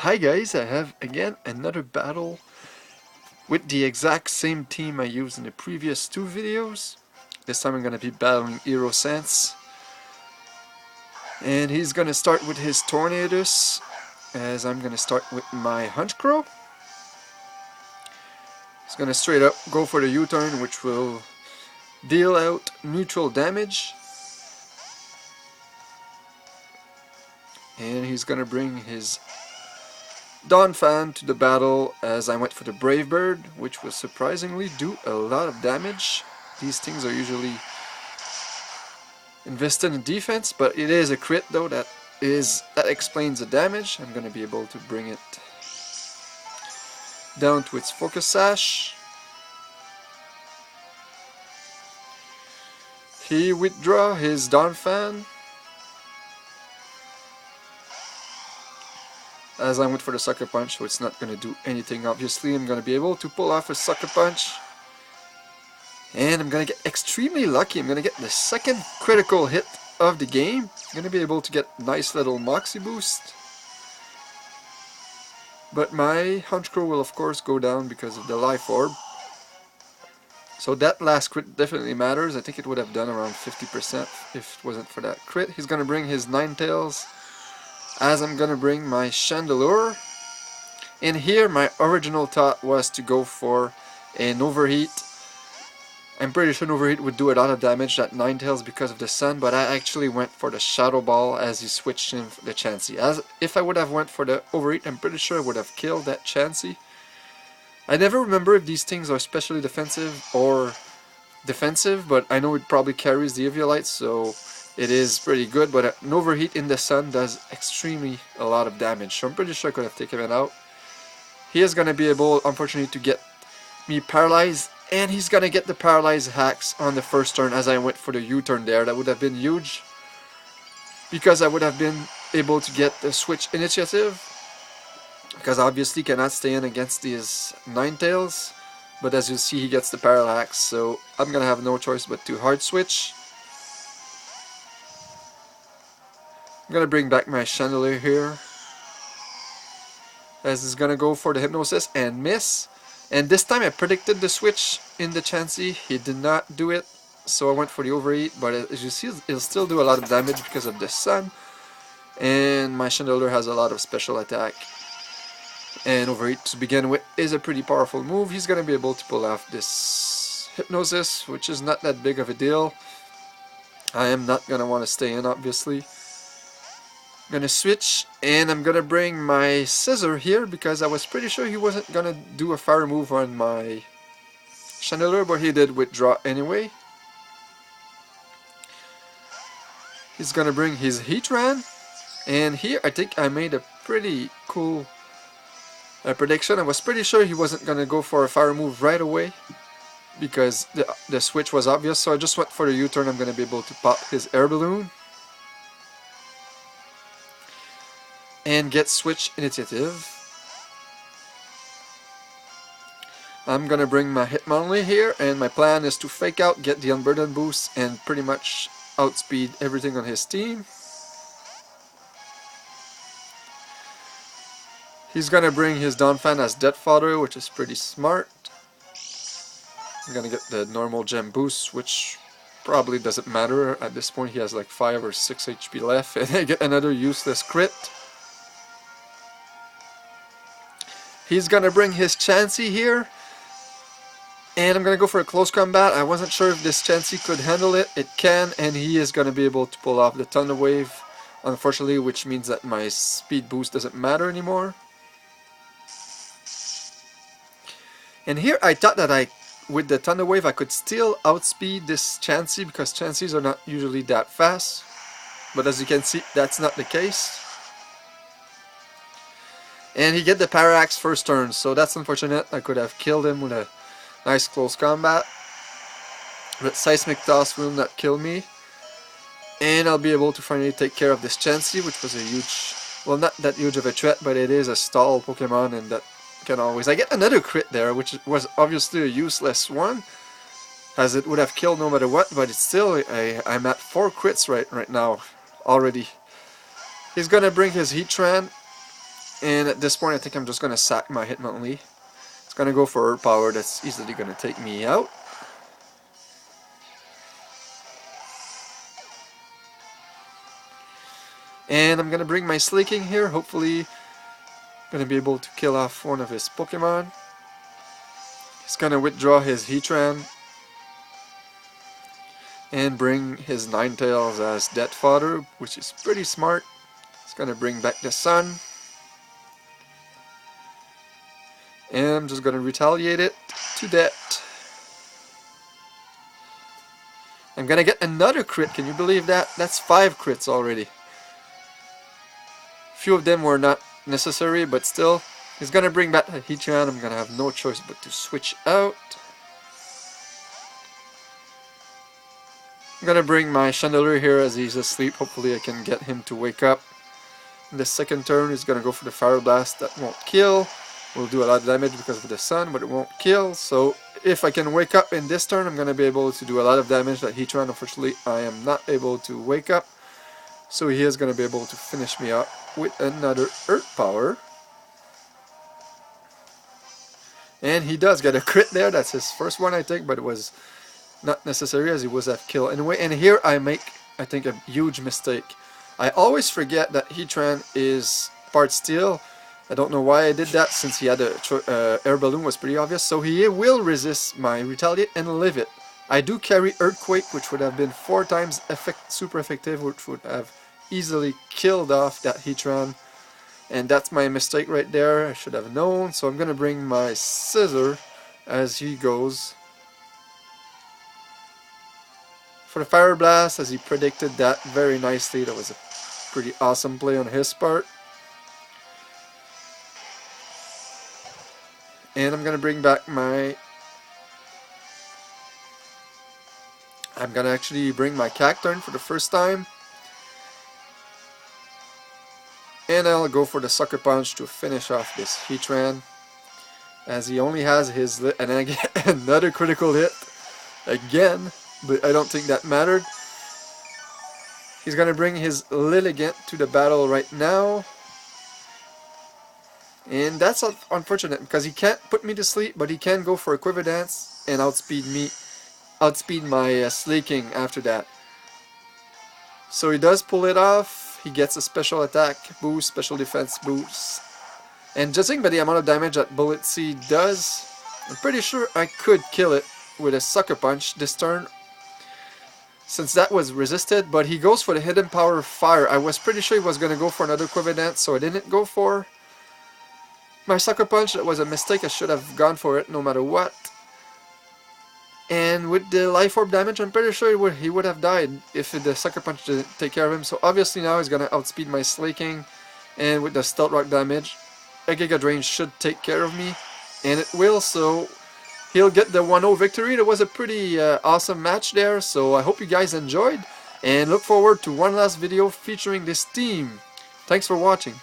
Hi guys, I have again another battle with the exact same team I used in the previous two videos. This time I'm going to be battling EroSense. And he's going to start with his Tornadoes, as I'm going to start with my Hunch Crow. He's going to straight up go for the U-turn, which will deal out neutral damage. And he's going to bring his Dawn Fan to the battle as I went for the Brave Bird, which will surprisingly do a lot of damage. These things are usually invested in defense, but it is a crit though, that explains the damage. I'm gonna be able to bring it down to its focus sash. He withdraw his Dawn Fan. As I went for the Sucker Punch, so it's not going to do anything obviously. I'm going to be able to pull off a Sucker Punch. And I'm going to get extremely lucky. I'm going to get the second critical hit of the game. I'm going to be able to get a nice little Moxie boost. But my Hunch Crow will of course go down because of the Life Orb. So that last crit definitely matters. I think it would have done around 50% if it wasn't for that crit. He's going to bring his Ninetales, as I'm gonna bring my Chandelure. And here my original thought was to go for an Overheat. I'm pretty sure an Overheat would do a lot of damage at Ninetales because of the sun, but I actually went for the Shadow Ball as he switched in the Chansey. As if I would have went for the Overheat, I'm pretty sure I would have killed that Chansey. I never remember if these things are specially defensive or defensive, but I know it probably carries the Eviolite, so it is pretty good, but an Overheat in the sun does extremely a lot of damage, so I'm pretty sure I could have taken it out. He is going to be able, unfortunately, to get me paralyzed, and he's going to get the paralyzed hacks on the first turn as I went for the U-turn there. That would have been huge, because I would have been able to get the switch initiative, because obviously cannot stay in against these Ninetales, but as you see he gets the parallax, so I'm going to have no choice but to hard switch. I'm gonna bring back my Chandelier here, as he's gonna go for the Hypnosis and miss. And this time I predicted the switch in the Chansey. He did not do it, so I went for the Overheat. But as you see, it'll still do a lot of damage because of the sun. And my Chandelier has a lot of special attack. And Overheat to begin with is a pretty powerful move. He's gonna be able to pull off this Hypnosis, which is not that big of a deal. I am not gonna want to stay in, obviously. I'm gonna switch, and I'm gonna bring my Scissor here because I was pretty sure he wasn't gonna do a fire move on my Chandelier, but he did withdraw anyway. He's gonna bring his Heatran, and here I think I made a pretty cool prediction. I was pretty sure he wasn't gonna go for a fire move right away because the switch was obvious, so I just went for the U-turn. I'm gonna be able to pop his Air Balloon and get switch initiative. I'm gonna bring my Hitmonlee here, and my plan is to fake out, get the Unburden boost, and pretty much outspeed everything on his team. He's gonna bring his Dawn Fan as Death Fodder, which is pretty smart. I'm gonna get the normal gem boost, which probably doesn't matter at this point. He has like 5 or 6 HP left, and I get another useless crit. He's gonna bring his Chansey here, and I'm gonna go for a close combat. I wasn't sure if this Chansey could handle it. It can, and he is gonna be able to pull off the Thunder Wave, unfortunately, which means that my speed boost doesn't matter anymore. And here I thought that with the Thunder Wave I could still outspeed this Chansey, because Chanseys are not usually that fast, but as you can see, that's not the case. And he get the Parallax first turn, so that's unfortunate. I could have killed him with a nice close combat, but Seismic Toss will not kill me. And I'll be able to finally take care of this Chansey, which was a huge, well, not that huge of a threat, but it is a stall Pokemon, and that can always... I get another crit there, which was obviously a useless one, as it would have killed no matter what, but it's still, I'm at 4 crits right now already. He's gonna bring his Heatran, And at this point, I think I'm just going to sack my Hitmonlee. It's going to go for Earth Power. That's easily going to take me out. And I'm going to bring my Slaking here. Hopefully, going to be able to kill off one of his Pokemon. He's going to withdraw his Heatran. And bring his Ninetales as Death Fodder, which is pretty smart. It's going to bring back the Sun. And I'm just going to retaliate it to death. I'm going to get another crit. Can you believe that? That's 5 crits already. Few of them were not necessary, but still. He's going to bring back the Heatran. I'm going to have no choice but to switch out. I'm going to bring my Chandelier here as he's asleep. Hopefully I can get him to wake up. In the second turn, he's going to go for the Fire Blast. That won't kill. Will do a lot of damage because of the Sun, but it won't kill. So if I can wake up in this turn, I'm going to be able to do a lot of damage. That Heatran, unfortunately, I am not able to wake up. So he is going to be able to finish me up with another Earth Power. And he does get a crit there. That's his first one, I think, but it was not necessary as he was at kill anyway. And here I make, I think, a huge mistake. I always forget that Heatran is part steel. I don't know why I did that, since he had a air balloon was pretty obvious. So he will resist my Retaliate and live it. I do carry Earthquake, which would have been 4 times super effective, which would have easily killed off that Heatran. And that's my mistake right there. I should have known. So I'm going to bring my Scissor as he goes for the Fire Blast, as he predicted that very nicely. That was a pretty awesome play on his part. And I'm going to bring back my... I'm going to actually bring my Cacturn for the first time. And I'll go for the Sucker Punch to finish off this Heatran, as he only has his... And I get another critical hit again, but I don't think that mattered. He's going to bring his Lilligant to the battle right now. And that's unfortunate, because he can't put me to sleep, but he can go for a Quiver Dance and outspeed my Slaking after that. So he does pull it off. He gets a special attack boost, special defense boost. And judging by the amount of damage that Bullet Seed does, I'm pretty sure I could kill it with a Sucker Punch this turn, since that was resisted. But he goes for the Hidden Power Fire. I was pretty sure he was going to go for another Quiver Dance, so I didn't go for my Sucker Punch. That was a mistake. I should have gone for it no matter what. And with the Life Orb damage, I'm pretty sure he would have died if the Sucker Punch didn't take care of him. So obviously now he's going to outspeed my Slaking. And with the Stealth Rock damage, a Giga Drain should take care of me. And it will, so he'll get the 1-0 victory. That was a pretty awesome match there. So I hope you guys enjoyed. And look forward to one last video featuring this team. Thanks for watching.